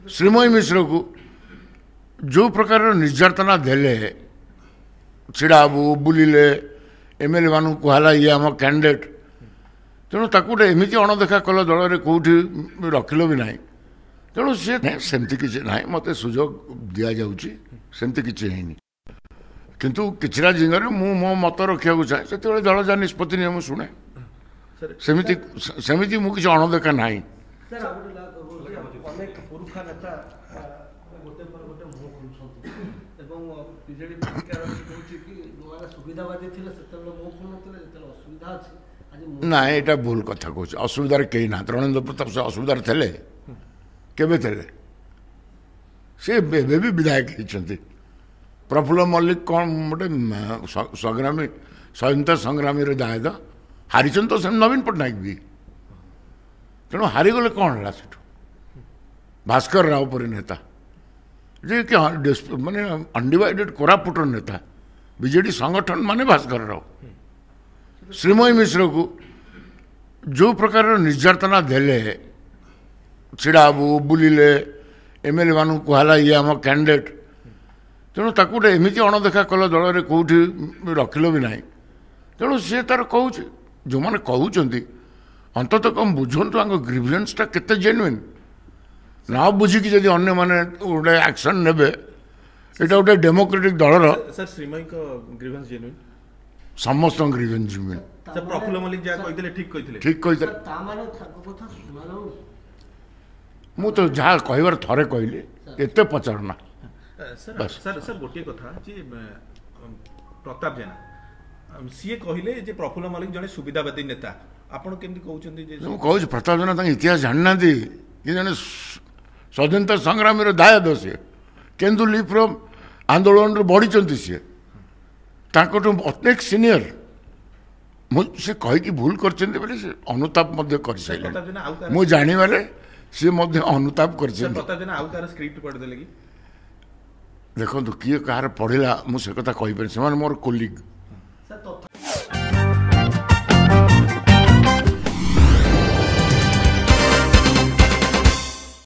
श्रीमयी मिश्र को जो प्रकार निर्यातना देले छिड़ाबू बुलिले एमएलए मान कहला ये आम कैंडिडेट तेणु ताकू एमती अणदेखा कल दल में कौटी रखिल भी ना तेणु सी सेमती किसी ना मत सुजोग दि जाऊँगी सेमती किसी है किंतु किछिरा जिंगरे मु मो मत रखा चाहे से दल जहाँ निष्पत्ति नियम शुणे सेमती सेमती मु किसी अणदेखा ना ना यहाँ भूल कथा कह असुविधार कहीं ना रणेन्द्र प्रताप से असुविधार थे केबे थे सी भी विधायक होती प्रफुल्ल मल्लिक कौन गोटे संग्रामी स्वतंत्र संग्रामी दायद हारिचंद तो नवीन पट्टनायक भी तेणु हारीगले कौन है सेठू भास्कर राव पर नेता जे कि माने अनडिवाइडेड कोरापुटर नेता बीजेडी संगठन माने भास्कर राव श्रीमयी मिश्र को जो प्रकार निर्यातना देले छिड़ाबू बुलिले एमएलए मान कहला ये आम कैंडिडेट तेणु ताकू एमती अणदेखा कल दल में कौटी रखिल भी ना तेणु सी तार कह जो मैंने कहते अंततः कम बुझंतु आम ग्रीवियंसटा केते जेन्युइन ना बुझिकी जदि अन्य माने गोटे एक्शन नेबे एटा गोटे डेमोक्रेटिक दलर सर श्रीमयी को ग्रीवेंस जेन्युइन समस्त grievance genuine sir Prafulla Mallik जा कहितले ठीक कहितले मु तो जहाँ कहबार थरे कहली एते पचारना सर सर सर गोटे कथा जे प्रताप जेना सीए कहले जे प्रफुल्ल मल्लिक जने सुविधावादी नेता आपण केमती कहउछन्ती जे मु कहू प्रताप जेना तांग इतिहास जानना कि जने स्वतंत्र संग्रामी दायद सी केन्दु लीफ्र आंदोलन बढ़ी सी अनेक सीनियर से कहीकि भूल कर अनुताप कर मु जानवे सी अनुताप कर देखो किए कहार पढ़ला मुझे कथा कहीपर से मोर कोलिग